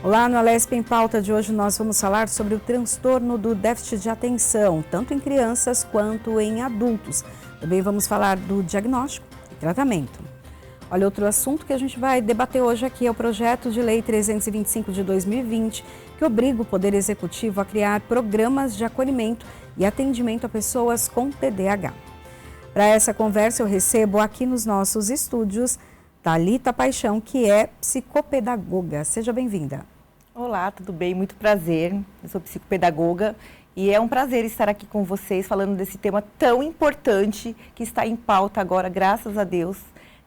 Olá, no Alesp em Pauta de hoje nós vamos falar sobre o transtorno do déficit de atenção, tanto em crianças quanto em adultos. Também vamos falar do diagnóstico e tratamento. Olha, outro assunto que a gente vai debater hoje aqui é o projeto de lei 325 de 2020, que obriga o Poder Executivo a criar programas de acolhimento e atendimento a pessoas com TDAH. Para essa conversa eu recebo aqui nos nossos estúdios Thalita Paixão, que é psicopedagoga. Seja bem-vinda. Olá, tudo bem? Muito prazer. Eu sou psicopedagoga e é um prazer estar aqui com vocês falando desse tema tão importante que está em pauta agora, graças a Deus.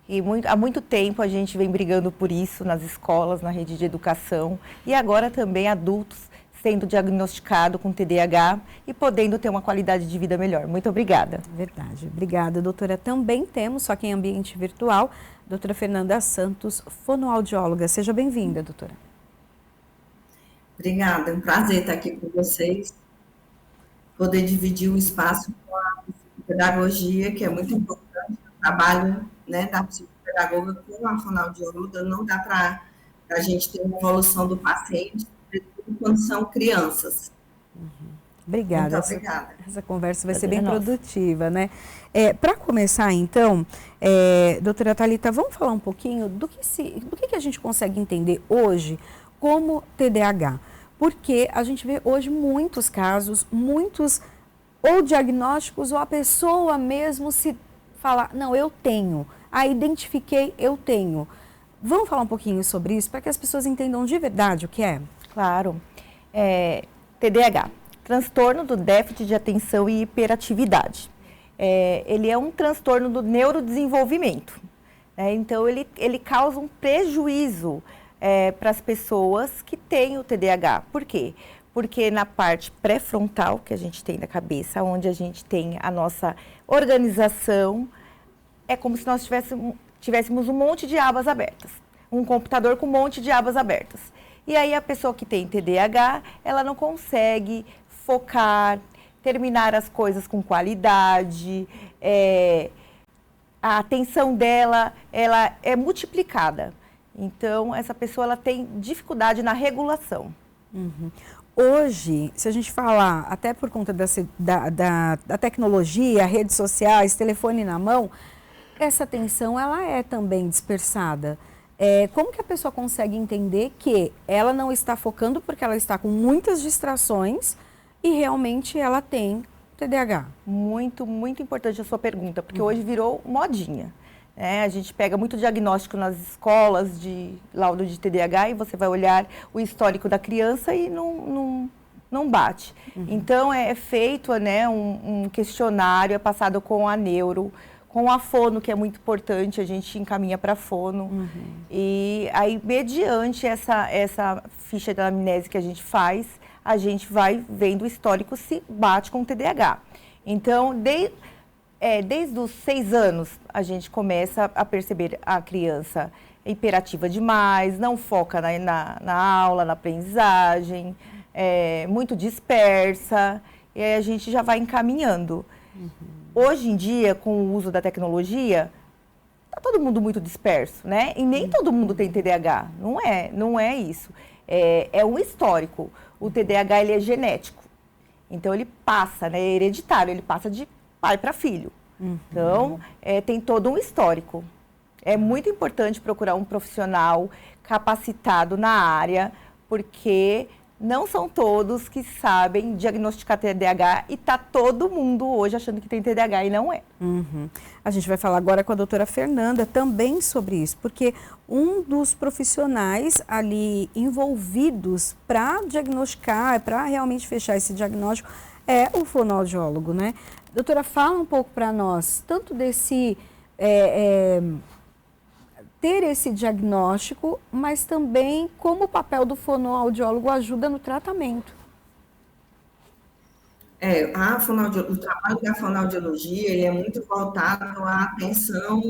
E há muito tempo a gente vem brigando por isso nas escolas, na rede de educação e agora também adultos sendo diagnosticado com TDAH e podendo ter uma qualidade de vida melhor. Muito obrigada. Verdade. Obrigada, doutora. Também temos, só que em ambiente virtual, doutora Fernanda Santos, fonoaudióloga. Seja bem-vinda, doutora. Obrigada, é um prazer estar aqui com vocês, poder dividir o espaço com a psicopedagogia, que é muito importante, o trabalho, né, da psicopedagoga com a fonoaudióloga. Não dá para a gente ter uma evolução do paciente, sobretudo quando são crianças. Obrigada. Muito obrigada. Essa conversa vai ser bem produtiva, né? Para começar, então, doutora Thalita, vamos falar um pouquinho do que a gente consegue entender hoje como TDAH. Porque a gente vê hoje muitos casos, ou diagnósticos, ou a pessoa mesmo se fala, não, eu tenho, identifiquei, eu tenho. Vamos falar um pouquinho sobre isso, para que as pessoas entendam de verdade o que é? Claro. TDAH, transtorno do déficit de atenção e hiperatividade. Ele é um transtorno do neurodesenvolvimento. Então, ele causa um prejuízo para as pessoas que têm o TDAH. Por quê? Porque na parte pré-frontal que a gente tem da cabeça, onde a gente tem a nossa organização, é como se nós tivéssemos um monte de abas abertas. Um computador com um monte de abas abertas. E aí a pessoa que tem TDAH, ela não consegue focar, terminar as coisas com qualidade, a atenção dela, ela é multiplicada. Então, essa pessoa ela tem dificuldade na regulação. Uhum. Hoje, se a gente falar, até por conta da tecnologia, redes sociais, telefone na mão, essa atenção ela é também dispersada. Como que a pessoa consegue entender que ela não está focando porque ela está com muitas distrações e realmente ela tem TDAH? Muito, muito importante a sua pergunta, porque hoje virou modinha. A gente pega muito diagnóstico nas escolas de laudo de TDAH e você vai olhar o histórico da criança e não bate. Então, é feito um questionário, é passado com a neuro, com a fono, que é muito importante, a gente encaminha para a fono. E aí, mediante essa ficha de anamnese que a gente faz, a gente vai vendo o histórico se bate com o TDAH. Então, desde os 6 anos, a gente começa a perceber a criança hiperativa demais, não foca na aula, na aprendizagem, muito dispersa, e aí a gente já vai encaminhando. Hoje em dia, com o uso da tecnologia, está todo mundo muito disperso, né? E nem todo mundo tem TDAH, não é isso. É um histórico. O TDAH ele é genético, então ele passa, é hereditário, ele passa de pai para filho. Então, tem todo um histórico. É muito importante procurar um profissional capacitado na área, porque não são todos que sabem diagnosticar TDAH e está todo mundo hoje achando que tem TDAH e não é. A gente vai falar agora com a doutora Fernanda também sobre isso, porque um dos profissionais ali envolvidos para diagnosticar, para realmente fechar esse diagnóstico, é o fonoaudiólogo, né? Doutora, fala um pouco para nós, tanto desse ter esse diagnóstico, mas também como o papel do fonoaudiólogo ajuda no tratamento. O trabalho da fonoaudiologia ele é muito voltado à atenção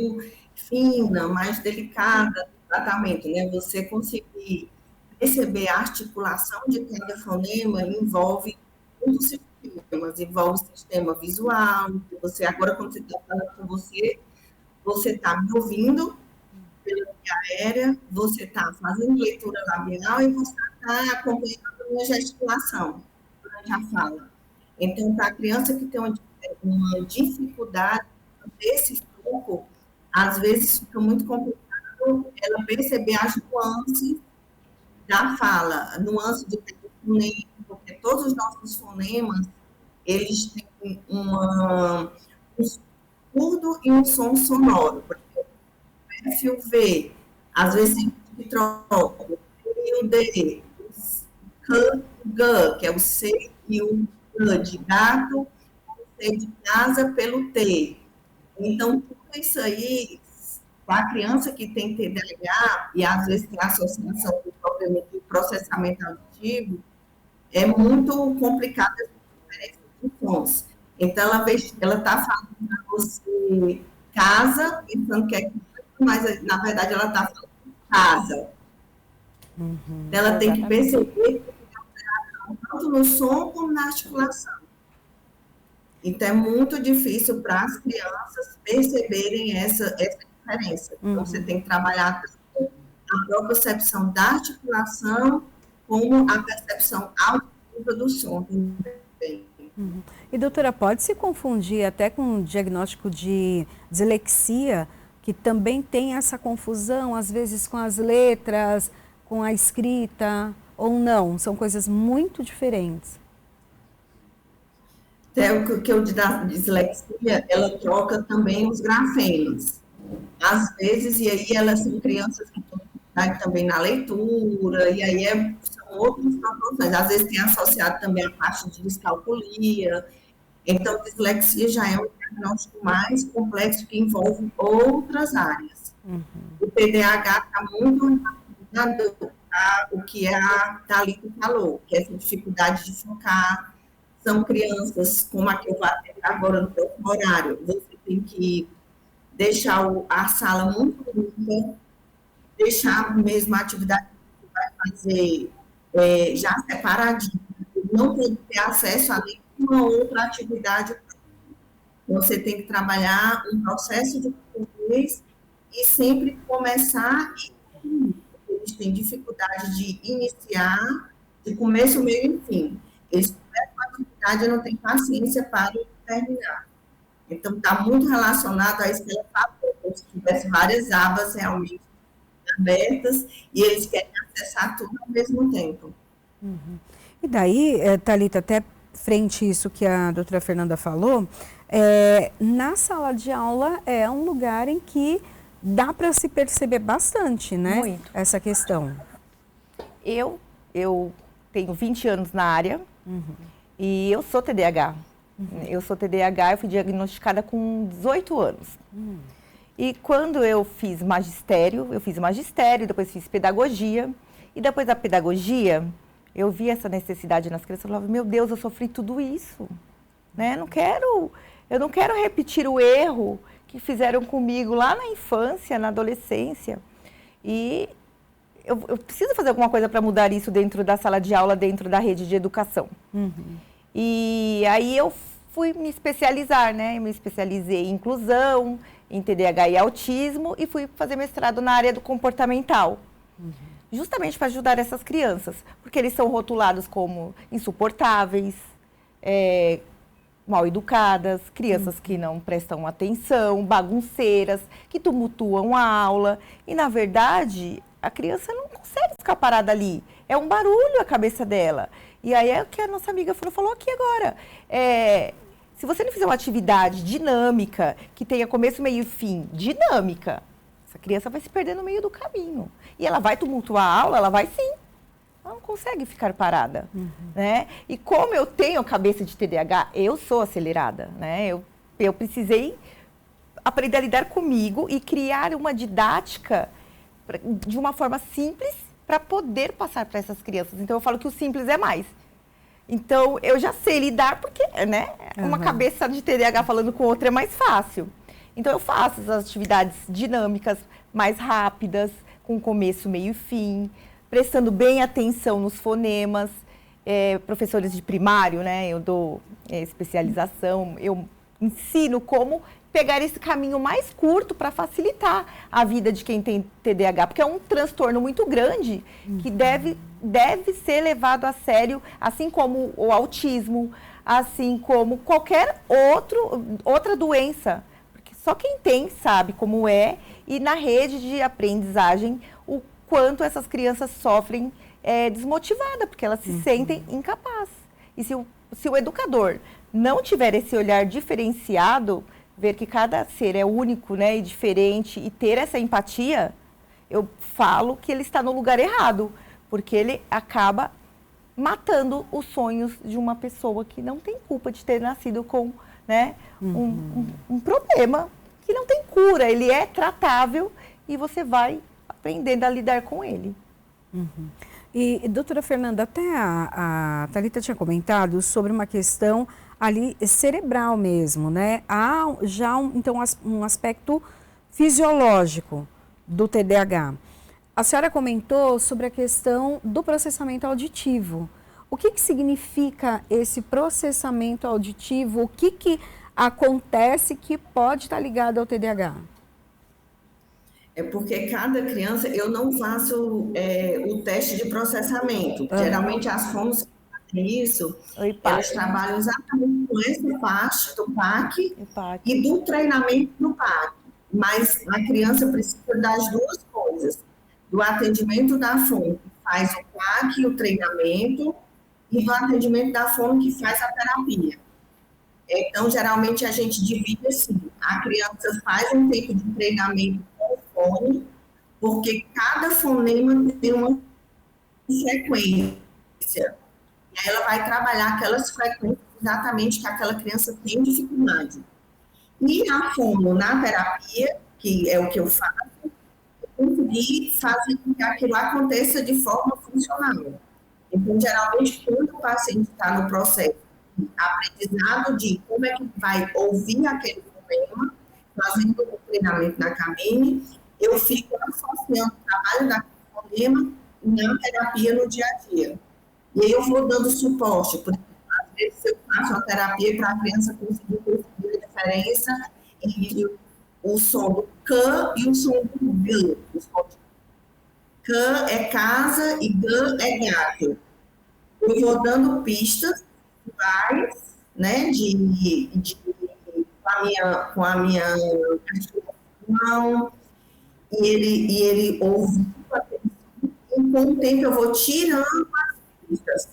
fina, mais delicada do tratamento, né? Você conseguir perceber a articulação de cada fonema envolve muitos sistemas, envolve o sistema visual. Agora, quando você está falando com você está me ouvindo pelo aérea, você está fazendo leitura labial e você está acompanhando uma gesticulação durante a fala. Então, para a criança que tem uma dificuldade desse foco, às vezes fica muito complicado ela perceber as nuances da fala, nuances de fonema, porque todos os nossos fonemas, eles têm um surdo e um som sonoro. Por exemplo, o F e o V, às vezes tem que troca, o T e o D, o C, o G, que é o C e o G de gato, o C de casa pelo T. Então, tudo isso aí, para a criança que tem TDAH, e às vezes tem associação com o problema de processamento auditivo, é muito complicado essa diferença de sons. Então, ela está falando para você casa, pensando que é casa, mas na verdade ela está falando casa. Ela tem que perceber que tem alteração tanto no som como na articulação. Então, é muito difícil para as crianças perceberem essa diferença. Então, você tem que trabalhar tanto a propriocepção da articulação como a percepção auditiva do som também. E, doutora, pode se confundir até com o diagnóstico de dislexia, que também tem essa confusão, às vezes, com as letras, com a escrita, ou não? São coisas muito diferentes. Até o que eu da dislexia, ela troca também os grafemas. Às vezes, e aí elas são crianças que têm dificuldade também na leitura, e aí são outras proporções. Às vezes tem associado também a parte de descalculia. Então, dislexia já é um diagnóstico mais complexo que envolve outras áreas. O TDAH está muito relacionado o que a Thalita falou, que é essa dificuldade de focar. São crianças, como a que eu vou atender agora no próximo horário, você tem que deixar a sala muito limpa, deixar mesmo a atividade que você vai fazer já separadinha, não pode ter acesso a nenhuma outra atividade. Você tem que trabalhar um processo de português e sempre começar e eles têm dificuldade de iniciar, de começo, meio e fim. Eles começam a atividade e não têm paciência para terminar. Então, está muito relacionado a isso que ela falou, como se tivesse várias abas realmente abertas e eles querem acessar tudo ao mesmo tempo. E daí, Thalita, até frente a isso que a doutora Fernanda falou, na sala de aula é um lugar em que dá para se perceber bastante, né? Muito. Essa questão. Eu tenho 20 anos na área e eu sou TDAH. Eu sou TDAH, eu fui diagnosticada com 18 anos. E quando eu fiz magistério, depois fiz pedagogia. E depois da pedagogia, eu vi essa necessidade nas crianças. Eu falava, meu Deus, eu sofri tudo isso. Né? Eu não quero repetir o erro que fizeram comigo lá na infância, na adolescência. E eu preciso fazer alguma coisa para mudar isso dentro da sala de aula, dentro da rede de educação. E aí eu fui me especializar, né? Eu me especializei em inclusão, em TDAH e autismo e fui fazer mestrado na área do comportamental. Justamente para ajudar essas crianças, porque eles são rotulados como insuportáveis, mal educadas, crianças que não prestam atenção, bagunceiras, que tumultuam a aula. E, na verdade, a criança não consegue ficar parada ali. É um barulho a cabeça dela. E aí é o que a nossa amiga falou aqui agora. Se você não fizer uma atividade dinâmica, que tenha começo, meio e fim, dinâmica, essa criança vai se perder no meio do caminho. E ela vai tumultuar a aula, ela vai sim. Ela não consegue ficar parada, né? E como eu tenho cabeça de TDAH, eu sou acelerada, né? Eu precisei aprender a lidar comigo e criar uma didática de uma forma simples para poder passar para essas crianças. Então, eu falo que o simples é mais. Então, eu já sei lidar porque, né? Uma cabeça de TDAH falando com outra é mais fácil. Então, eu faço as atividades dinâmicas, mais rápidas, com começo, meio e fim, prestando bem atenção nos fonemas. Professores de primário, né? Eu dou especialização, eu ensino como pegar esse caminho mais curto para facilitar a vida de quem tem TDAH, porque é um transtorno muito grande que deve ser levado a sério, assim como o autismo, assim como qualquer outra doença. Porque só quem tem sabe como é, e na rede de aprendizagem, o quanto essas crianças sofrem desmotivada, porque elas se sentem incapazes. E se o educador não tiver esse olhar diferenciado, ver que cada ser é único, né, e diferente, e ter essa empatia, eu falo que ele está no lugar errado, porque ele acaba matando os sonhos de uma pessoa que não tem culpa de ter nascido com, né, um problema que não tem cura, ele é tratável e você vai aprendendo a lidar com ele. E, doutora Fernanda, até a Thalita tinha comentado sobre uma questão ali cerebral mesmo, né? Há já um aspecto fisiológico do TDAH. A senhora comentou sobre a questão do processamento auditivo. O que significa esse processamento auditivo? O que acontece que pode estar ligado ao TDAH? É porque cada criança, eu não faço o teste de processamento. Geralmente as fonos que fazem isso, elas trabalham exatamente com essa parte do PAC e do treinamento do PAC. Mas a criança precisa das duas coisas. Do atendimento da fono, que faz o PAC, o treinamento, e do atendimento da fono, que faz a terapia. Então, geralmente, a gente divide assim. A criança faz um tempo de treinamento com o fone, porque cada fonema tem uma frequência. E aí ela vai trabalhar aquelas frequências exatamente que aquela criança tem dificuldade. E a fono na terapia, que é o que eu faço, conseguir fazer com que aquilo aconteça de forma funcional. Então, geralmente, quando o paciente está no processo de aprendizado de como é que vai ouvir aquele fonema, fazendo o treinamento na cabine, eu fico associando o trabalho daquele fonema na terapia no dia a dia. E aí eu vou dando suporte, porque às vezes eu faço a terapia para a criança conseguir perceber a diferença entre o som do K e o som do G. K é casa e G é gato. Eu vou dando pistas visuais, né, com a minha articulação, e ele ouve com atenção, e com o tempo eu vou tirando as pistas,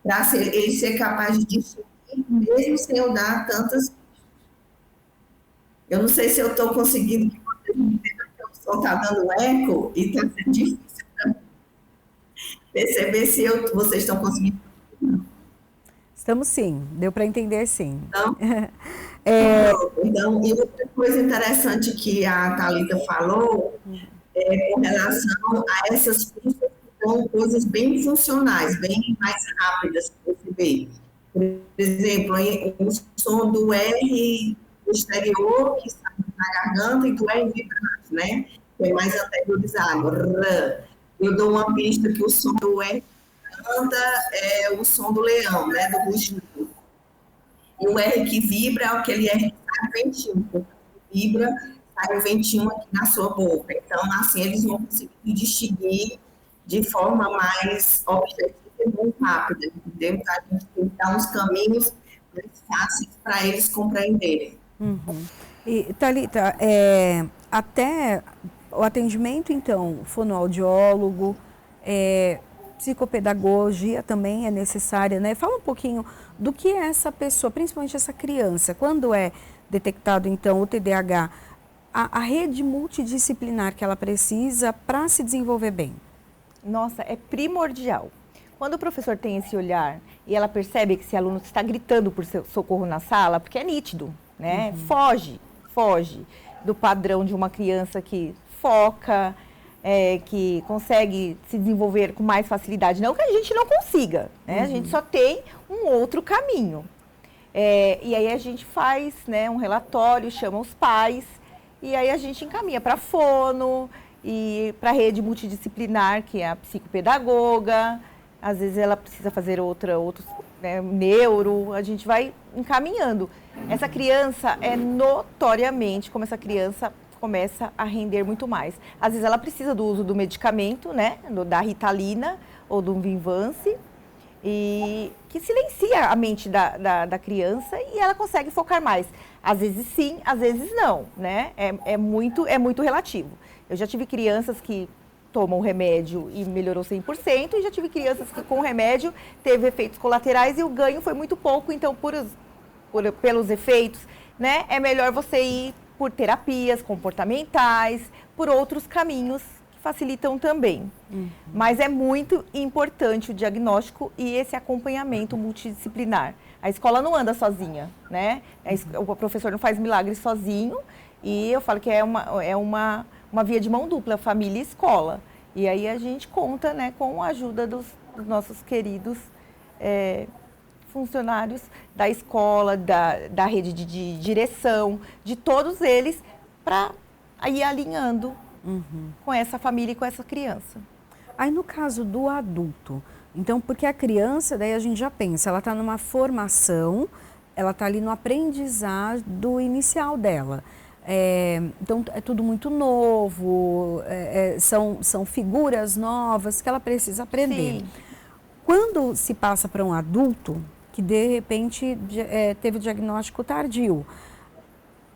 para ele ser capaz de distinguir, mesmo sem eu dar tantas pistas. Eu não sei se eu estou conseguindo que vocês me entendam, porque o som está dando eco e está sendo difícil para perceber se vocês estão conseguindo. Estamos sim, deu para entender sim. Então, e outra coisa interessante que a Thalita falou é com relação a essas pistas que são coisas bem funcionais, bem mais rápidas para perceber. Por exemplo, o som do R exterior, que sai na garganta, e do R vibrante, né? Que é mais anteriorizado. Eu dou uma pista que o som do R é o som do leão, né? Do rugido. E o R que vibra é aquele R que sai o ventinho. Quando vibra, sai o ventinho aqui na sua boca. Então, assim, eles vão conseguir distinguir de forma mais objetiva e muito rápida, entendeu? Então, a gente tem que dar uns caminhos mais fáceis para eles compreenderem. E, Thalita, até o atendimento, então, fonoaudiólogo, psicopedagogia também é necessária, né? Fala um pouquinho do que é essa pessoa, principalmente essa criança, quando é detectado, então, o TDAH, a rede multidisciplinar que ela precisa para se desenvolver bem. Nossa, é primordial. Quando o professor tem esse olhar e ela percebe que esse aluno está gritando por socorro na sala, porque é nítido, né? Foge do padrão de uma criança que foca, que consegue se desenvolver com mais facilidade. Não que a gente não consiga, né? A gente só tem um outro caminho. E aí a gente faz, né, um relatório, chama os pais, e aí a gente encaminha para a fono e para a rede multidisciplinar, que é a psicopedagoga, às vezes ela precisa fazer outro, né, neuro, a gente vai encaminhando. Essa criança notoriamente, como essa criança começa a render muito mais. Às vezes ela precisa do uso do medicamento, né, da Ritalina ou do Vinvance, e que silencia a mente da criança e ela consegue focar mais. Às vezes sim, às vezes não, né? É muito relativo. Eu já tive crianças que tomam remédio e melhorou 100%, e já tive crianças que com o remédio teve efeitos colaterais e o ganho foi muito pouco, então pelos efeitos, né? É melhor você ir por terapias comportamentais, por outros caminhos que facilitam também. Mas é muito importante o diagnóstico e esse acompanhamento multidisciplinar. A escola não anda sozinha, né? O professor não faz milagre sozinho, e eu falo que é uma via de mão dupla, família e escola. E aí a gente conta, né, com a ajuda dos nossos queridos funcionários da escola, da rede de direção, de todos eles, para ir alinhando com essa família e com essa criança. Aí no caso do adulto, então, porque a criança, daí a gente já pensa, ela está numa formação, ela está ali no aprendizado inicial dela. Então, é tudo muito novo, são figuras novas que ela precisa aprender. Sim. Quando se passa para um adulto, que de repente teve o diagnóstico tardio,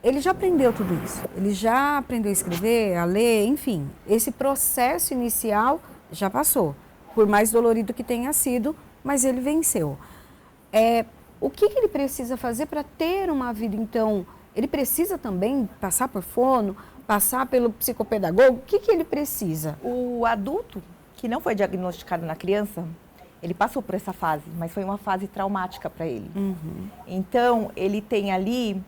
ele já aprendeu tudo isso, ele já aprendeu a escrever, a ler, enfim, esse processo inicial já passou, por mais dolorido que tenha sido, mas ele venceu. O que ele precisa fazer para ter uma vida, então? Ele precisa também passar por fono, passar pelo psicopedagogo? O que ele precisa? O adulto que não foi diagnosticado na criança, ele passou por essa fase, mas foi uma fase traumática para ele. Então, ele tem ali,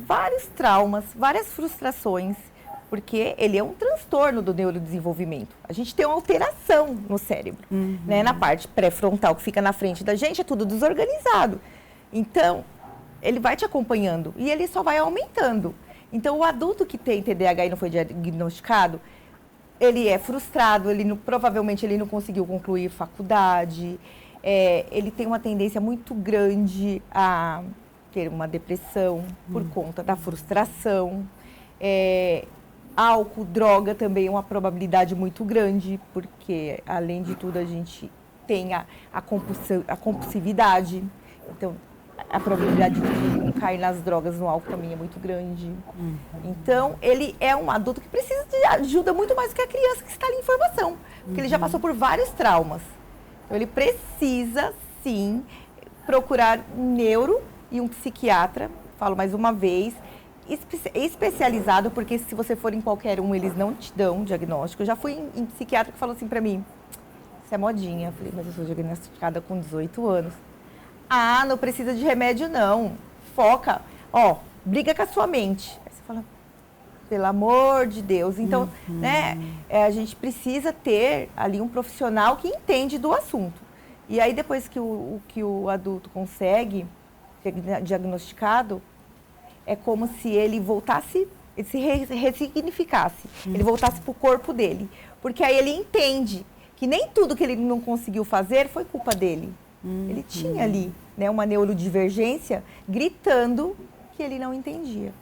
vários traumas, várias frustrações, porque ele é um transtorno do neurodesenvolvimento. A gente tem uma alteração no cérebro, né? Na parte pré-frontal que fica na frente da gente, é tudo desorganizado. Então, ele vai te acompanhando e ele só vai aumentando. Então, o adulto que tem TDAH e não foi diagnosticado, ele é frustrado, provavelmente ele não conseguiu concluir faculdade, ele tem uma tendência muito grande a ter uma depressão por conta da frustração. Álcool, droga também é uma probabilidade muito grande, porque, além de tudo, a gente tem a compulsividade. Então, a probabilidade de cair nas drogas, no álcool, também é muito grande. Então, ele é um adulto que precisa de ajuda muito mais do que a criança que está ali em formação, porque ele já passou por vários traumas. Então, ele precisa, sim, procurar um neuro e um psiquiatra, falo mais uma vez, especializado, porque se você for em qualquer um, eles não te dão diagnóstico. Eu já fui em psiquiatra que falou assim pra mim, isso é modinha. Eu falei, mas eu sou diagnosticada com 18 anos. Ah, não precisa de remédio não, foca, briga com a sua mente. Aí você fala, pelo amor de Deus. Então, né, a gente precisa ter ali um profissional que entende do assunto. E aí depois que o adulto consegue ser diagnosticado, é como se ele voltasse, ele se ressignificasse, ele voltasse para o corpo dele. Porque aí ele entende que nem tudo que ele não conseguiu fazer foi culpa dele. Ele tinha ali, né, uma neurodivergência gritando que ele não entendia.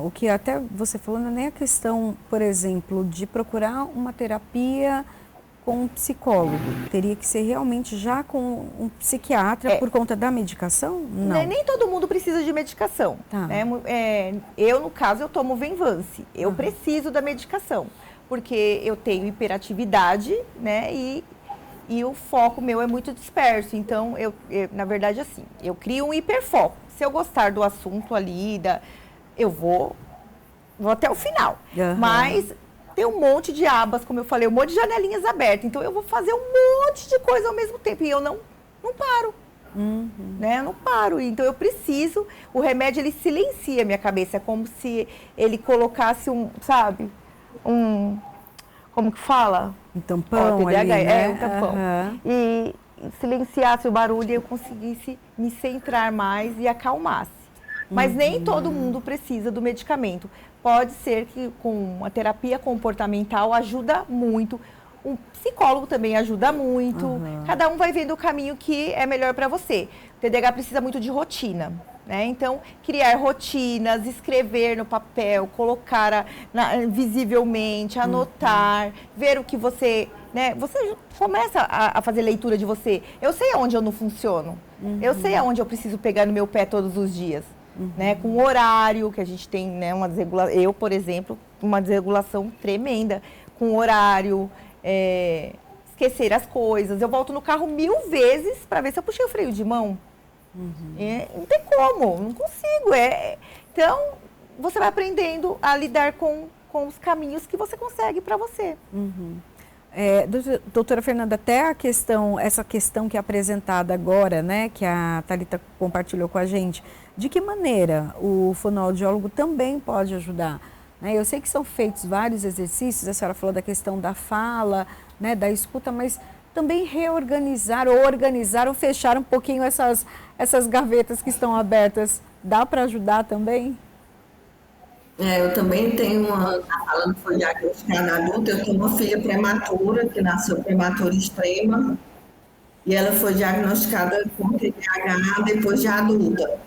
O que até você falou não é nem a questão, por exemplo, de procurar uma terapia com um psicólogo. Teria que ser realmente já com um psiquiatra por conta da medicação? Não. Nem todo mundo precisa de medicação. Tá. Né? Eu, no caso, eu tomo Venvance. Eu preciso da medicação, porque eu tenho hiperatividade, né? E o foco meu é muito disperso. Então, eu na verdade, assim, eu crio um hiperfoco. Se eu gostar do assunto ali, eu vou até o final. Mas tem um monte de abas, como eu falei, um monte de janelinhas abertas. Então, eu vou fazer um monte de coisa ao mesmo tempo. E eu não paro. Né? Eu não paro. Então, eu preciso... O remédio, ele silencia a minha cabeça. É como se ele colocasse como que fala? Um tampão TDAH, ali, né? Um tampão. E silenciasse o barulho e eu conseguisse me centrar mais e acalmasse. Mas nem todo mundo precisa do medicamento. Pode ser que com a terapia comportamental ajuda muito. Um psicólogo também ajuda muito. Cada um vai vendo o caminho que é melhor para você. O TDAH precisa muito de rotina, né? Então, criar rotinas, escrever no papel, colocar visivelmente, anotar, ver o que você... né? Você começa a fazer leitura de você. Eu sei aonde eu não funciono. Eu sei aonde eu preciso pegar no meu pé todos os dias. Né? Com horário, que a gente tem, né, uma desregulação. Eu, por exemplo, uma desregulação tremenda. Com horário... esquecer as coisas. Eu volto no carro 1000 vezes para ver se eu puxei o freio de mão. Não tem como, não consigo. Então, você vai aprendendo a lidar com os caminhos que você consegue para você. Doutora Fernanda, até essa questão que é apresentada agora, né, que a Thalita compartilhou com a gente, de que maneira o fonoaudiólogo também pode ajudar? Eu sei que são feitos vários exercícios, a senhora falou da questão da fala, né, da escuta, mas também reorganizar ou organizar ou fechar um pouquinho essas gavetas que estão abertas, dá para ajudar também? Eu também tenho falando que foi diagnosticada adulta, eu tenho uma filha prematura, que nasceu prematura extrema, e ela foi diagnosticada com TDAH depois de adulta.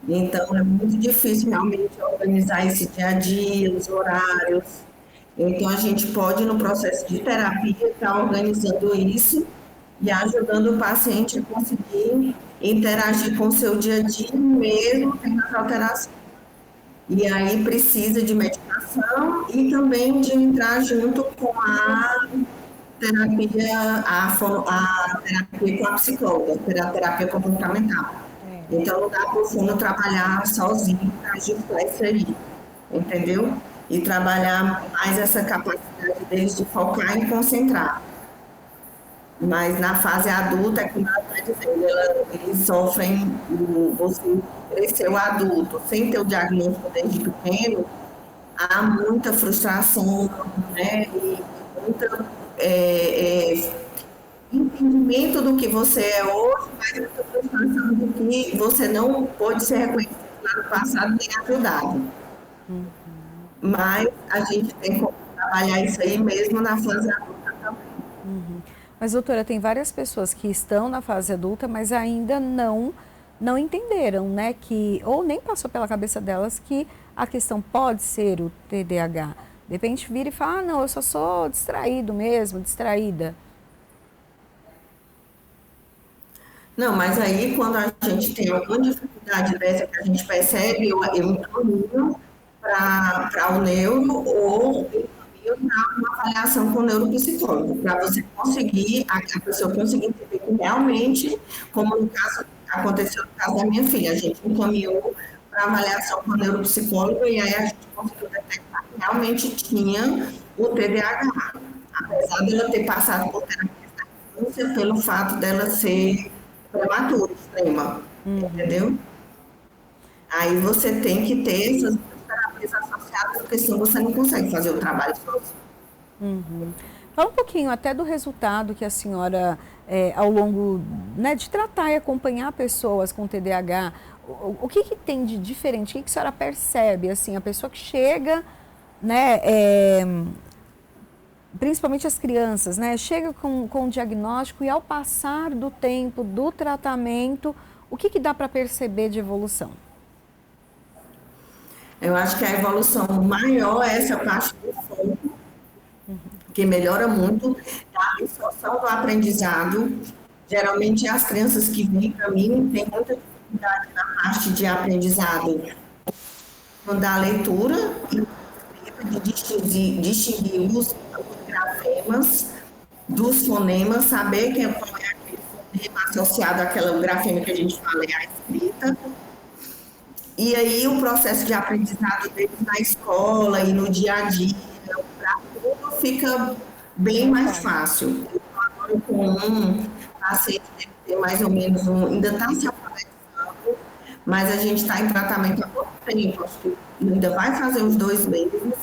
Então, é muito difícil realmente organizar esse dia a dia, os horários. Então, a gente pode, no processo de terapia, estar organizando isso e ajudando o paciente a conseguir interagir com o seu dia a dia, mesmo tendo as alterações. E aí precisa de medicação e também de entrar junto com a terapia, a terapia com a psicóloga, a terapia comportamental. Então, não dá para o fono trabalhar sozinho para ajustar isso aí, entendeu? E trabalhar mais essa capacidade deles de focar e concentrar. Mas na fase adulta, é como ela está dizendo, eles sofrem, você cresceu adulto sem ter o diagnóstico desde pequeno, há muita frustração, né? E muita entendimento do que você é hoje, mas muita frustração do que você não pôde ser reconhecido lá no passado nem ajudado. Mas a gente tem como trabalhar isso aí mesmo na fase adulta também. Mas, doutora, tem várias pessoas que estão na fase adulta, mas ainda não entenderam, né, ou nem passou pela cabeça delas que a questão pode ser o TDAH. De repente vira e fala, não, eu só sou distraído mesmo, distraída. Não, mas aí quando a gente tem alguma dificuldade dessa que a gente percebe, eu encaminho para o neuro ou uma avaliação com o neuropsicólogo, para você conseguir, a pessoa conseguir entender que realmente, como no caso, aconteceu no caso da minha filha, a gente encaminhou para avaliação com o neuropsicólogo e aí a gente conseguiu detectar que realmente tinha o TDAH, apesar dela ter passado por terapia da infância, pelo fato dela ser prematura, extrema, entendeu? Aí você tem que ter essas terapias associadas, porque senão você não consegue fazer o trabalho sozinho. Fala um pouquinho até do resultado que a senhora, ao longo, né, de tratar e acompanhar pessoas com TDAH, o que tem de diferente? O que a senhora percebe, assim, a pessoa que chega, né, principalmente as crianças, né, chega com o diagnóstico e ao passar do tempo do tratamento, o que dá para perceber de evolução? Eu acho que a evolução maior é essa parte do foco, que melhora muito a absorção do aprendizado. Geralmente as crianças que vêm para mim têm muita dificuldade na parte de aprendizado da leitura e de distinguir os grafemas dos fonemas, saber qual é aquele fonema associado àquela grafema que a gente fala, é a escrita. E aí o processo de aprendizado deles na escola e no dia a dia, para tudo fica bem mais fácil. Agora com um paciente deve ter mais ou menos ainda está se alfabetizando, mas a gente está em tratamento há pouco tempo, acho que ainda vai fazer uns 2 meses.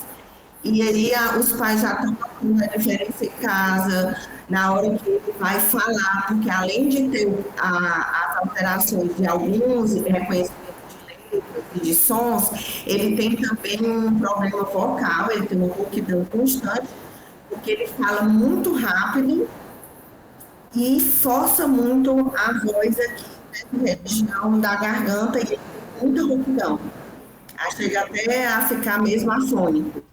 E aí os pais já estão fazendo a referência em casa, na hora que ele vai falar, porque além de ter as alterações de alguns reconhecimentos, letras e de sons, ele tem também um problema vocal, ele tem uma rouquidão constante, porque ele fala muito rápido e força muito a voz aqui na região da garganta e ele tem muita rouquidão. Chega até a ficar mesmo afônico.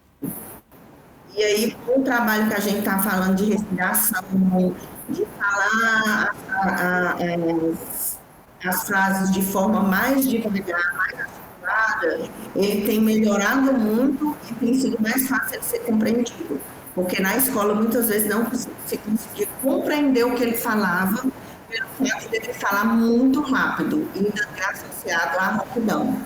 E aí, com o trabalho que a gente está falando de respiração, de falar as frases de forma mais devagar, mais articulada, ele tem melhorado muito e tem sido mais fácil de ser compreendido. Porque na escola, muitas vezes, não se conseguia compreender o que ele falava, pelo fato dele falar muito rápido, e ainda associado à rouquidão.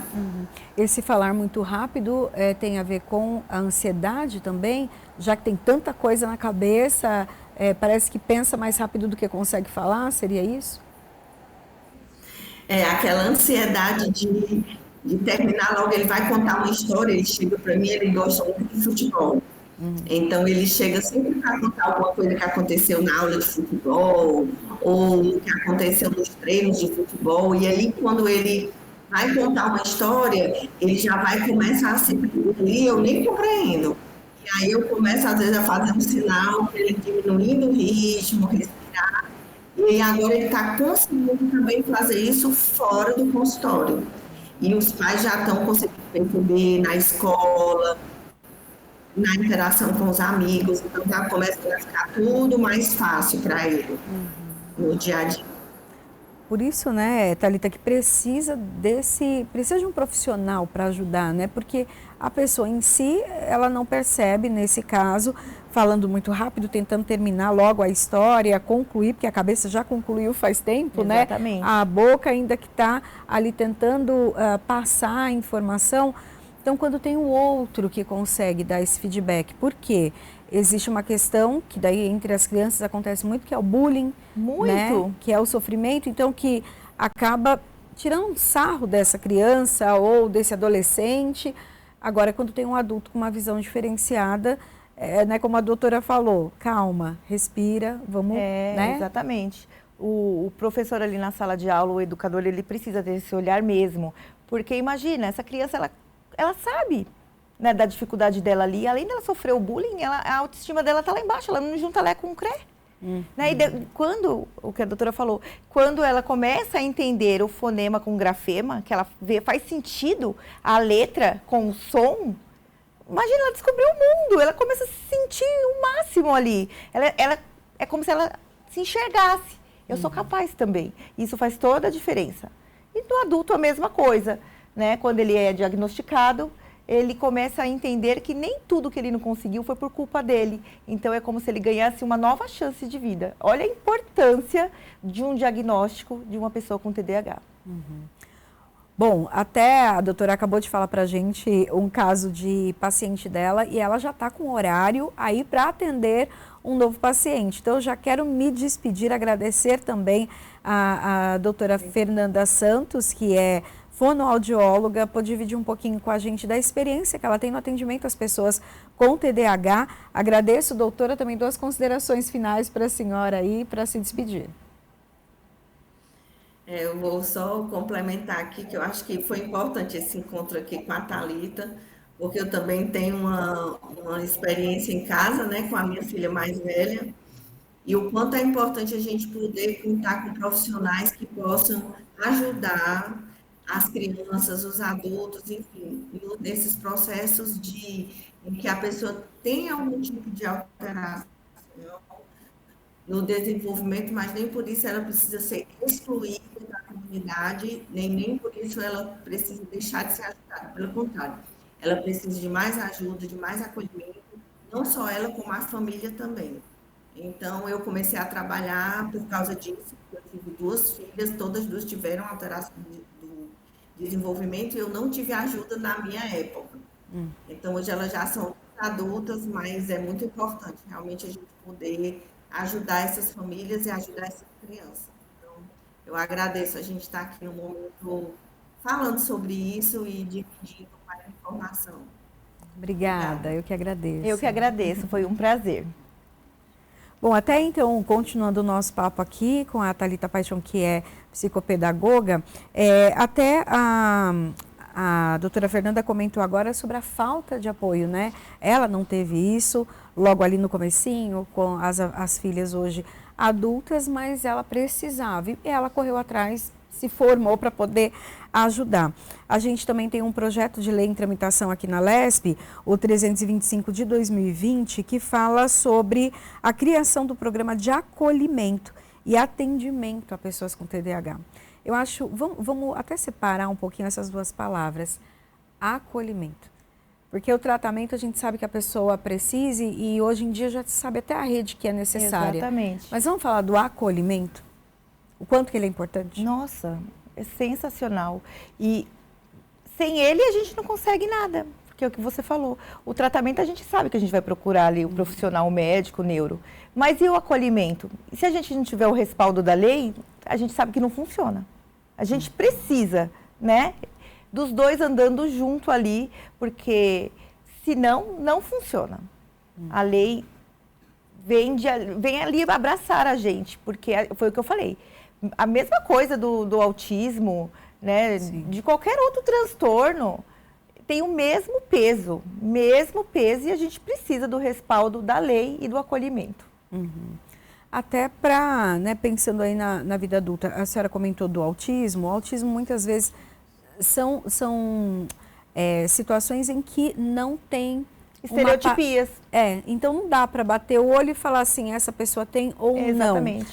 Esse falar muito rápido tem a ver com a ansiedade também, já que tem tanta coisa na cabeça, parece que pensa mais rápido do que consegue falar, seria isso? Aquela ansiedade de terminar logo, ele vai contar uma história, ele chega para mim, ele gosta muito de futebol. Então, ele chega sempre para contar alguma coisa que aconteceu na aula de futebol, ou o que aconteceu nos treinos de futebol, e aí, quando ele vai contar uma história, ele já vai começar a se perder, eu nem compreendo. E aí, eu começo, às vezes, a fazer um sinal para ele diminuindo o ritmo, respirar, e agora ele está conseguindo também fazer isso fora do consultório. E os pais já estão conseguindo perceber na escola, na interação com os amigos, então já começa a ficar tudo mais fácil para ele no dia a dia. Por isso, né, Thalita, que precisa de um profissional para ajudar, né? Porque a pessoa em si, ela não percebe, nesse caso, falando muito rápido, tentando terminar logo a história, concluir, porque a cabeça já concluiu faz tempo, Exatamente. né? A boca ainda que está ali tentando passar a informação. Então, quando tem o outro que consegue dar esse feedback, por quê? Existe uma questão que daí entre as crianças acontece muito, que é o bullying, né? Que é o sofrimento, então que acaba tirando um sarro dessa criança ou desse adolescente. Agora, quando tem um adulto com uma visão diferenciada, né, como a doutora falou, calma, respira, vamos... né? Exatamente. O professor ali na sala de aula, o educador, ele precisa ter esse olhar mesmo, porque imagina, essa criança, ela sabe, né, da dificuldade dela ali, além dela sofrer o bullying, a autoestima dela está lá embaixo, ela não junta Lé com Cré. Né? E quando, o que a doutora falou, quando ela começa a entender o fonema com o grafema, que ela vê, faz sentido a letra com o som, imagina, ela descobriu o mundo, ela começa a se sentir o máximo ali. Ela é como se ela se enxergasse. Eu sou capaz também. Isso faz toda a diferença. E no adulto a mesma coisa, né? Quando ele é diagnosticado, ele começa a entender que nem tudo que ele não conseguiu foi por culpa dele. Então, é como se ele ganhasse uma nova chance de vida. Olha a importância de um diagnóstico de uma pessoa com TDAH. Bom, até a doutora acabou de falar para a gente um caso de paciente dela e ela já está com horário aí para atender um novo paciente. Então, eu já quero me despedir, agradecer também a doutora Fernanda Santos, que é fonoaudióloga, pode dividir um pouquinho com a gente da experiência que ela tem no atendimento às pessoas com TDAH. Agradeço, doutora, também 2 considerações finais para a senhora aí, para se despedir. Eu vou só complementar aqui, que eu acho que foi importante esse encontro aqui com a Thalita, porque eu também tenho uma experiência em casa, né, com a minha filha mais velha, e o quanto é importante a gente poder contar com profissionais que possam ajudar as crianças, os adultos, enfim, nesses processos em que a pessoa tem algum tipo de alteração no desenvolvimento, mas nem por isso ela precisa ser excluída da comunidade, nem por isso ela precisa deixar de ser ajudada. Pelo contrário, ela precisa de mais ajuda, de mais acolhimento, não só ela, como a família também. Então, eu comecei a trabalhar por causa disso. Eu tive 2 filhas, todas 2 tiveram alteração do desenvolvimento e eu não tive ajuda na minha época. Então, hoje elas já são adultas, mas é muito importante realmente a gente poder ajudar essas famílias e ajudar essas crianças. Então, eu agradeço a gente estar aqui no momento falando sobre isso e dividindo mais informação. Obrigada, eu que agradeço. Eu que agradeço, foi um prazer. Bom, até então, continuando o nosso papo aqui com a Thalita Paixão, que é psicopedagoga, até A doutora Fernanda comentou agora sobre a falta de apoio, né? Ela não teve isso logo ali no comecinho, com as filhas hoje adultas, mas ela precisava e ela correu atrás, se formou para poder ajudar. A gente também tem um projeto de lei em tramitação aqui na LESP, o 325 de 2020, que fala sobre a criação do programa de acolhimento e atendimento a pessoas com TDAH. Eu acho, vamos até separar um pouquinho essas duas palavras, acolhimento. Porque o tratamento a gente sabe que a pessoa precisa e hoje em dia já se sabe até a rede que é necessária. Exatamente. Mas vamos falar do acolhimento? O quanto que ele é importante? Nossa, é sensacional. E sem ele a gente não consegue nada, porque é o que você falou. O tratamento a gente sabe que a gente vai procurar ali o profissional, o médico, o neuro. Mas e o acolhimento? E se a gente não tiver o respaldo da lei, a gente sabe que não funciona. A gente precisa, né, dos dois andando junto ali, porque senão não funciona. A lei vem ali abraçar a gente, porque foi o que eu falei. A mesma coisa do autismo, né, de qualquer outro transtorno, tem o mesmo peso, e a gente precisa do respaldo da lei e do acolhimento. Até para, né, pensando aí na vida adulta, a senhora comentou do autismo. O autismo muitas vezes são situações em que não tem estereotipias. Então não dá para bater o olho e falar assim, essa pessoa tem ou não. Exatamente.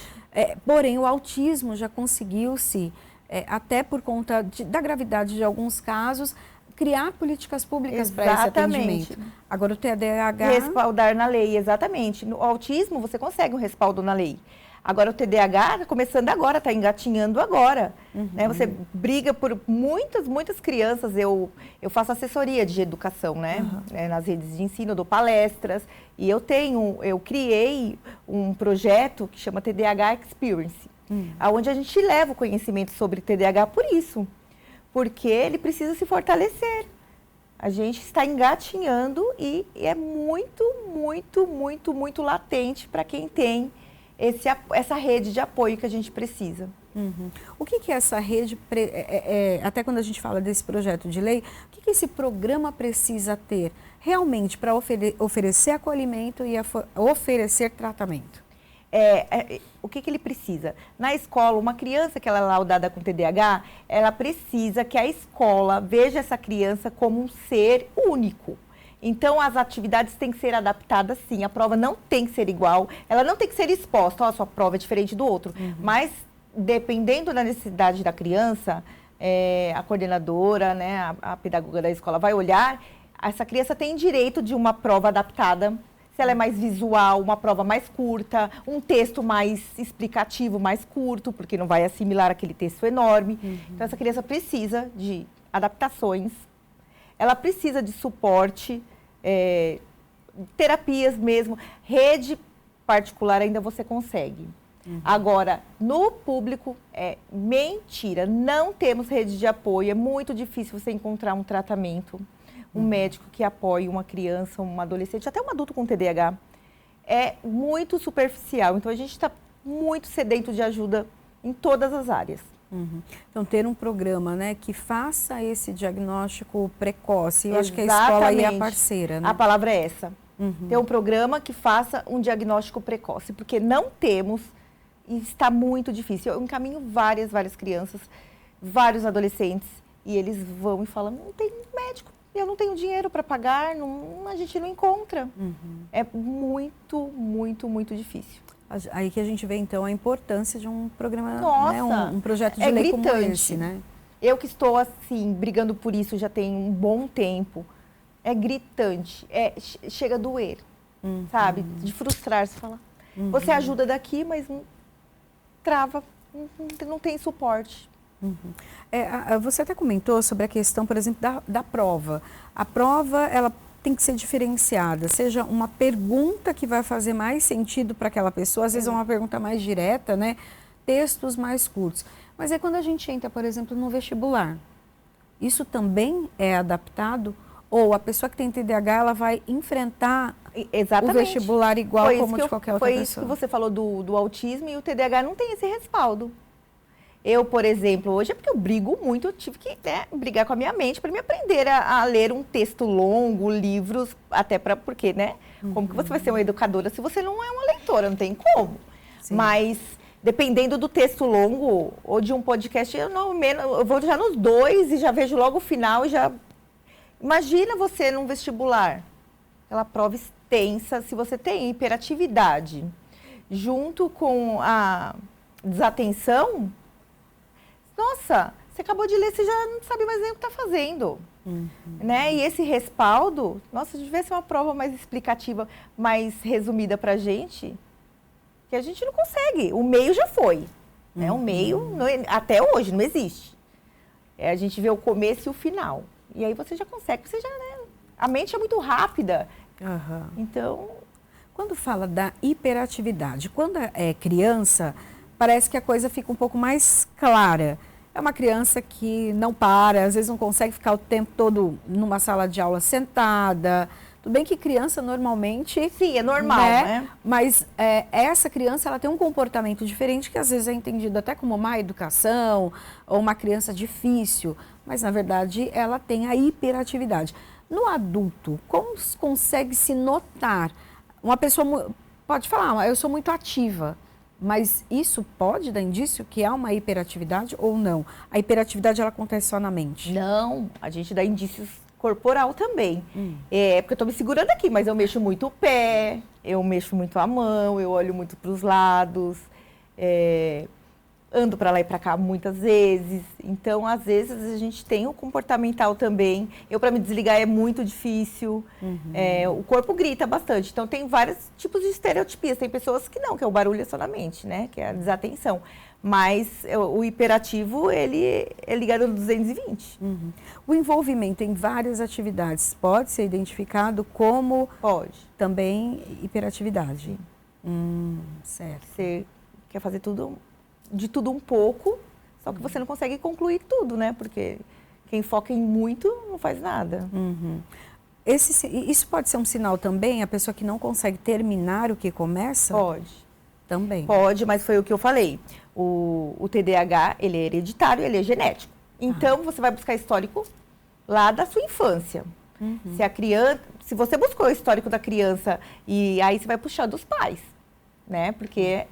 Porém, o autismo já conseguiu-se, até por conta da gravidade de alguns casos, criar políticas públicas para esse atendimento. Agora o TDAH... Respaldar na lei, exatamente. No autismo, você consegue um respaldo na lei. Agora o TDAH, começando agora, está engatinhando agora. Né? Você briga por muitas crianças. Eu faço assessoria de educação, né? Nas redes de ensino, eu dou palestras. E eu criei um projeto que chama TDAH Experience, onde a gente leva o conhecimento sobre TDAH por isso. Porque ele precisa se fortalecer. A gente está engatinhando e é muito latente para quem tem essa rede de apoio que a gente precisa. O que é essa rede, até quando a gente fala desse projeto de lei, o que esse programa precisa ter realmente para oferecer acolhimento e oferecer tratamento? O que ele precisa? Na escola, uma criança que ela é laudada com TDAH, ela precisa que a escola veja essa criança como um ser único. Então, as atividades têm que ser adaptadas, sim. A prova não tem que ser igual, ela não tem que ser exposta. A sua prova é diferente do outro. Mas, dependendo da necessidade da criança, a coordenadora, né, a pedagoga da escola vai olhar, essa criança tem direito de uma prova adaptada. Se ela é mais visual, uma prova mais curta, um texto mais explicativo, mais curto, porque não vai assimilar aquele texto enorme. Então, essa criança precisa de adaptações, ela precisa de suporte, terapias mesmo. Rede particular ainda você consegue. Agora, no público, é mentira. Não temos rede de apoio, é muito difícil você encontrar um tratamento. Um médico que apoie uma criança, um adolescente, até um adulto com TDAH, é muito superficial. Então, a gente está muito sedento de ajuda em todas as áreas. Então, ter um programa, né, que faça esse diagnóstico precoce. Eu acho que a escola aí é a parceira, né? A palavra é essa. Ter um programa que faça um diagnóstico precoce, porque não temos e está muito difícil. Eu encaminho várias crianças, vários adolescentes, e eles vão e falam, não tem médico. Eu não tenho dinheiro para pagar, a gente não encontra. É muito difícil. Aí que a gente vê, então, a importância de um programa, Nossa, né, um projeto de lei como esse, né? Eu que estou, assim, brigando por isso já tem um bom tempo. É gritante, chega a doer, sabe? De frustrar, você fala. Você ajuda daqui, mas trava, não tem suporte. Você até comentou sobre a questão, por exemplo, da prova. A prova, ela tem que ser diferenciada, seja uma pergunta que vai fazer mais sentido para aquela pessoa, às vezes é uma pergunta mais direta, né? Textos mais curtos. Mas é quando a gente entra, por exemplo, no vestibular. Isso também é adaptado? Ou a pessoa que tem TDAH, ela vai enfrentar o vestibular igual como de qualquer outra pessoa? Foi isso que você falou do autismo, e o TDAH não tem esse respaldo. Eu, por exemplo, hoje é porque eu brigo muito, eu tive que, né, brigar com a minha mente para me aprender a ler um texto longo, livros, até porque, né? Como que você vai ser uma educadora se você não é uma leitora? Não tem como. Sim. Mas, dependendo do texto longo ou de um podcast, eu vou já nos 2 e já vejo logo o final e já... Imagina você num vestibular, aquela prova extensa, se você tem hiperatividade, junto com a desatenção... Nossa, você acabou de ler, você já não sabe mais nem o que está fazendo. Né? E esse respaldo, nossa, se tivesse uma prova mais explicativa, mais resumida para a gente, que a gente não consegue. O meio já foi. Né? O meio, até hoje, não existe. A gente vê o começo e o final. E aí você já consegue, né? A mente é muito rápida. Então... Quando fala da hiperatividade, quando é criança, parece que a coisa fica um pouco mais clara. É uma criança que não para, às vezes não consegue ficar o tempo todo numa sala de aula sentada. Tudo bem que criança normalmente... Sim, é normal, né? Mas essa criança, ela tem um comportamento diferente que às vezes é entendido até como má educação ou uma criança difícil. Mas, na verdade, ela tem a hiperatividade. No adulto, como consegue se notar? Uma pessoa pode falar, eu sou muito ativa. Mas isso pode dar indício que há uma hiperatividade ou não? A hiperatividade, ela acontece só na mente? Não, a gente dá indícios corporal também. Porque eu estou me segurando aqui, mas eu mexo muito o pé, eu mexo muito a mão, eu olho muito para os lados, ando para lá e para cá muitas vezes. Então, às vezes, a gente tem o comportamental também. Eu, para me desligar, é muito difícil. O corpo grita bastante. Então, tem vários tipos de estereotipias. Tem pessoas que não, que é o barulho é só na mente, né? Que é a desatenção. Mas o hiperativo, ele é ligado no 220. O envolvimento em várias atividades pode ser identificado como... Pode. Também hiperatividade. Certo. Você quer fazer tudo... de tudo um pouco, só que você não consegue concluir tudo, né? Porque quem foca em muito não faz nada. Isso pode ser um sinal também, a pessoa que não consegue terminar o que começa? Pode. Também. Pode, mas foi o que eu falei. O TDAH, ele é hereditário, ele é genético. Então, você vai buscar histórico lá da sua infância. Se você buscou o histórico da criança, e aí você vai puxar dos pais, né? Porque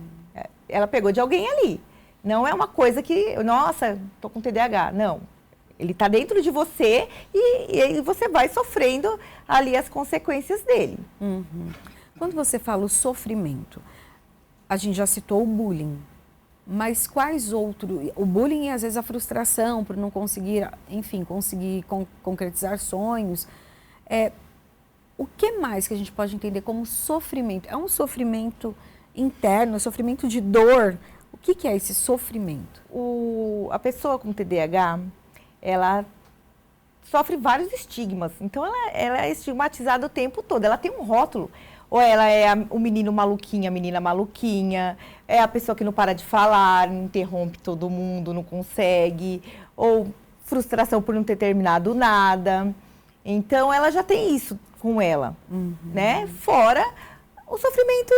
ela pegou de alguém ali. Não é uma coisa que, nossa, tô com TDAH. Não. Ele está dentro de você e você vai sofrendo ali as consequências dele. Quando você fala o sofrimento, a gente já citou o bullying, mas quais outros... O bullying e às vezes a frustração por não conseguir, enfim, conseguir concretizar sonhos. O que mais que a gente pode entender como sofrimento? É um sofrimento interno, sofrimento de dor. O que é esse sofrimento? A pessoa com TDAH, ela sofre vários estigmas. Então, ela é estigmatizada o tempo todo. Ela tem um rótulo. Ou ela é o menino maluquinho, a menina maluquinha. É a pessoa que não para de falar, interrompe todo mundo, não consegue. Ou frustração por não ter terminado nada. Então, ela já tem isso com ela, né? Fora o sofrimento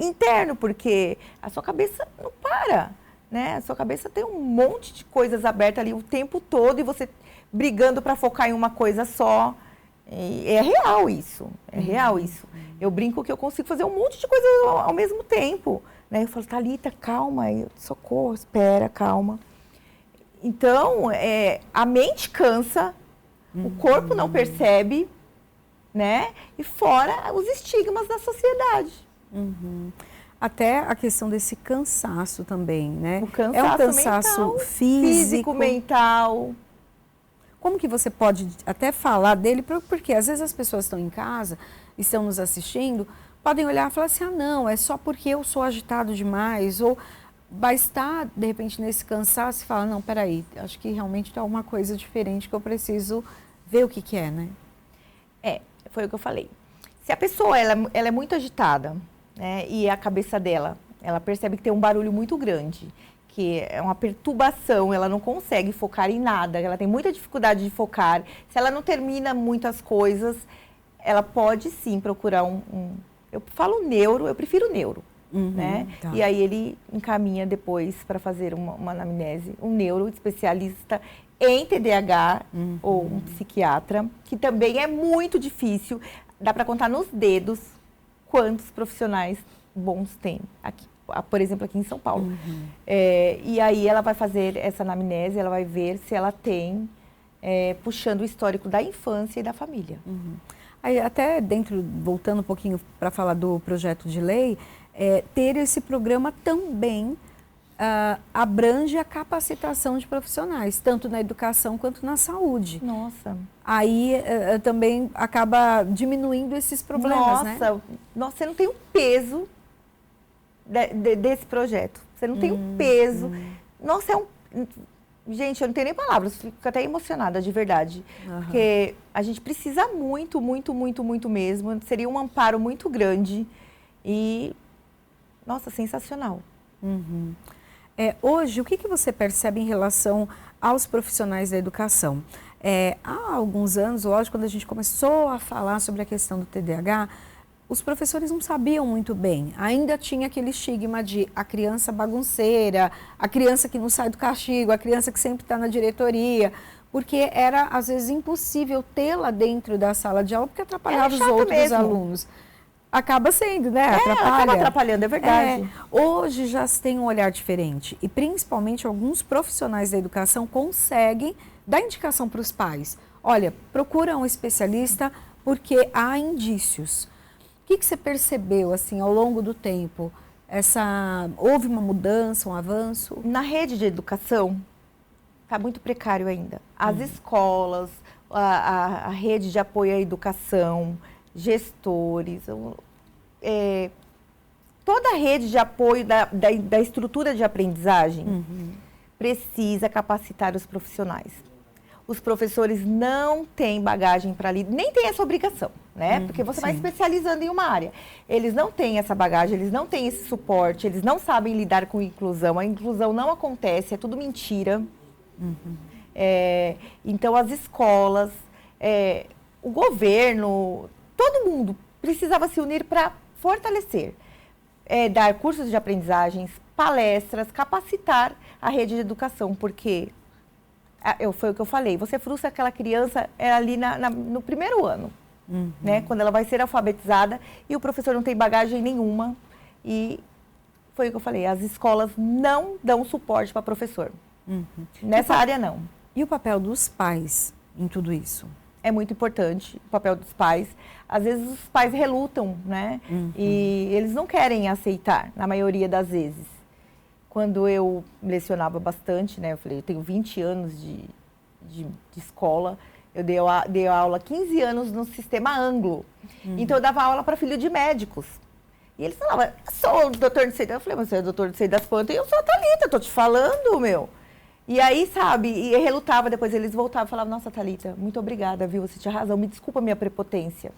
interno, porque a sua cabeça não para, né? A sua cabeça tem um monte de coisas abertas ali o tempo todo e você brigando para focar em uma coisa só. E é real isso, é real isso. Eu brinco que eu consigo fazer um monte de coisa ao mesmo tempo, né? Eu falo, Thalita, calma, socorro, espera, calma. Então, a mente cansa, o corpo não percebe, né? E fora os estigmas da sociedade. Até a questão desse cansaço também, né? O cansaço é um cansaço mental, físico, mental. Como que você pode até falar dele? Porque às vezes as pessoas estão em casa, estão nos assistindo, podem olhar e falar assim, não, é só porque eu sou agitado demais, ou vai estar, de repente, nesse cansaço e fala, não, peraí, acho que realmente tem alguma coisa diferente que eu preciso ver o que é, né? Foi o que eu falei. Se a pessoa ela é muito agitada, né, e a cabeça dela, ela percebe que tem um barulho muito grande, que é uma perturbação, ela não consegue focar em nada, ela tem muita dificuldade de focar. Se ela não termina muitas coisas, ela pode sim procurar eu falo neuro, eu prefiro neuro, né? Tá. E aí ele encaminha depois para fazer uma anamnese, um neuroespecialista em TDAH ou um psiquiatra, que também é muito difícil, dá para contar nos dedos quantos profissionais bons tem aqui, por exemplo, aqui em São Paulo. E aí ela vai fazer essa anamnese, ela vai ver se ela tem, puxando o histórico da infância e da família. Aí até voltando um pouquinho para falar do projeto de lei, ter esse programa também abrange a capacitação de profissionais, tanto na educação quanto na saúde. Nossa. Aí também acaba diminuindo esses problemas, né? Nossa, você não tem o peso desse projeto. Você não tem o peso. Nossa, gente, eu não tenho nem palavras, fico até emocionada, de verdade. Porque a gente precisa muito, muito, muito, muito mesmo. Seria um amparo muito grande e, nossa, sensacional. Hoje, o que você percebe em relação aos profissionais da educação? Há alguns anos, lógico, quando a gente começou a falar sobre a questão do TDAH, os professores não sabiam muito bem. Ainda tinha aquele estigma de a criança bagunceira, a criança que não sai do castigo, a criança que sempre está na diretoria, porque era, às vezes, impossível tê-la dentro da sala de aula, porque atrapalhava os outros alunos. Acaba sendo, né? Acaba atrapalhando, é verdade. Hoje já se tem um olhar diferente e, principalmente, alguns profissionais da educação conseguem dar indicação para os pais. Olha, procura um especialista porque há indícios. O que você percebeu, assim, ao longo do tempo? Houve uma mudança, um avanço? Na rede de educação, está muito precário ainda. As escolas, a rede de apoio à educação, gestores, toda a rede de apoio da estrutura de aprendizagem precisa capacitar os profissionais. Os professores não têm bagagem para lidar, nem tem essa obrigação, né? Porque você vai especializando em uma área. Eles não têm essa bagagem, eles não têm esse suporte, eles não sabem lidar com inclusão. A inclusão não acontece, é tudo mentira. Então, as escolas, o governo, todo mundo precisava se unir para fortalecer, dar cursos de aprendizagens, palestras, capacitar a rede de educação, porque foi o que eu falei, você frustra aquela criança ali no primeiro ano, né, quando ela vai ser alfabetizada e o professor não tem bagagem nenhuma. E foi o que eu falei, as escolas não dão suporte para professor. Nessa área não. E o papel dos pais em tudo isso? É muito importante o papel dos pais. Às vezes os pais relutam, né? E eles não querem aceitar, na maioria das vezes. Quando eu lecionava bastante, né? Eu falei, eu tenho 20 anos de escola. Eu dei aula 15 anos no sistema anglo. Então eu dava aula para filho de médicos. E eles falavam, sou o doutor de sei das... Eu falei, mas você é doutor de sei das plantas e eu sou a Thalita, tô te falando, meu. E aí, sabe, e relutava, depois eles voltavam e falavam, nossa, Thalita, muito obrigada, viu, você tinha razão, me desculpa a minha prepotência.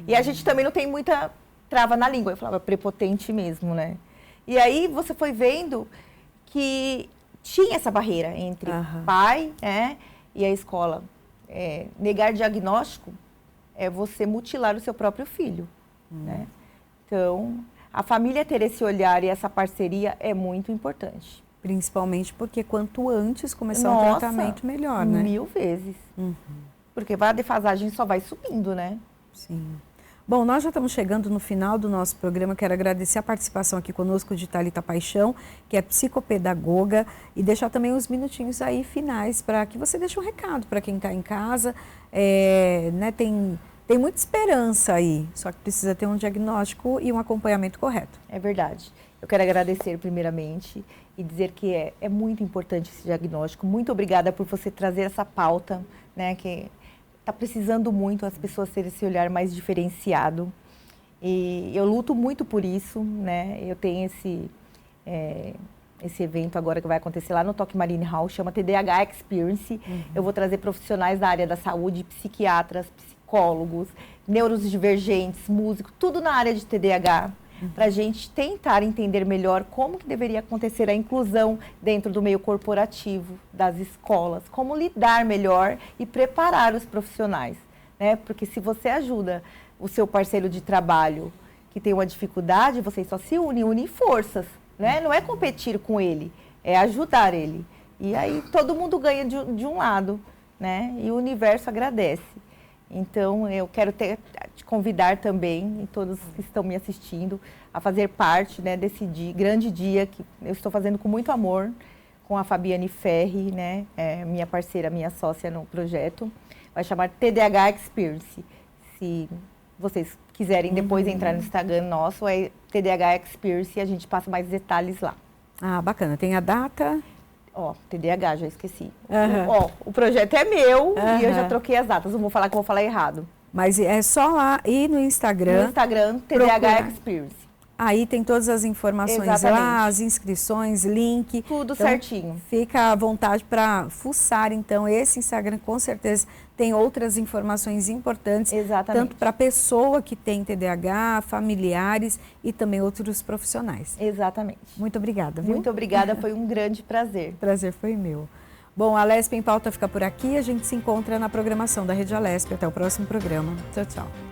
E a gente também não tem muita trava na língua, eu falava prepotente mesmo, né? E aí você foi vendo que tinha essa barreira entre pai, e a escola. Negar diagnóstico é você mutilar o seu próprio filho, né? Então, a família ter esse olhar e essa parceria é muito importante. Principalmente porque quanto antes começar o tratamento, melhor, né? 1000 vezes. Porque a defasagem só vai subindo, né? Sim. Bom, nós já estamos chegando no final do nosso programa. Quero agradecer a participação aqui conosco de Thalita Paixão, que é psicopedagoga, e deixar também uns minutinhos aí finais para que você deixe um recado para quem está em casa. Né, tem muita esperança aí, só que precisa ter um diagnóstico e um acompanhamento correto. É verdade. Eu quero agradecer primeiramente e dizer que é muito importante esse diagnóstico. Muito obrigada por você trazer essa pauta, né, que está precisando muito as pessoas terem esse olhar mais diferenciado. E eu luto muito por isso, né? Eu tenho esse evento agora que vai acontecer lá no Toque Marine Hall, chama TDAH Experience. Eu vou trazer profissionais da área da saúde, psiquiatras, psicólogos, neurodivergentes, músicos, tudo na área de TDAH. Para a gente tentar entender melhor como que deveria acontecer a inclusão dentro do meio corporativo, das escolas, como lidar melhor e preparar os profissionais, né? Porque se você ajuda o seu parceiro de trabalho, que tem uma dificuldade, vocês só se unem forças, né? Não é competir com ele, é ajudar ele. E aí todo mundo ganha de um lado, né? E o universo agradece. Então, eu quero te convidar também, e todos que estão me assistindo, a fazer parte, né, desse grande dia que eu estou fazendo com muito amor, com a Fabiane Ferri, né, minha parceira, minha sócia no projeto. Vai chamar TDAH Experience. Se vocês quiserem depois entrar no Instagram nosso, é TDAH Experience, e a gente passa mais detalhes lá. Ah, bacana. Tem a data? TDAH, já esqueci. O projeto é meu e eu já troquei as datas. Não vou falar que eu vou falar errado. Mas é só lá ir no Instagram. No Instagram, TDAH Experience. Aí tem todas as informações lá, as inscrições, link. Tudo então, certinho. Fica à vontade para fuçar, então. Esse Instagram, com certeza, tem outras informações importantes. Exatamente. Tanto para a pessoa que tem TDAH, familiares e também outros profissionais. Exatamente. Muito obrigada. Viu? Muito obrigada, foi um grande prazer. O prazer foi meu. Bom, a Alesp em Pauta fica por aqui. A gente se encontra na programação da Rede Alesp. Até o próximo programa. Tchau, tchau.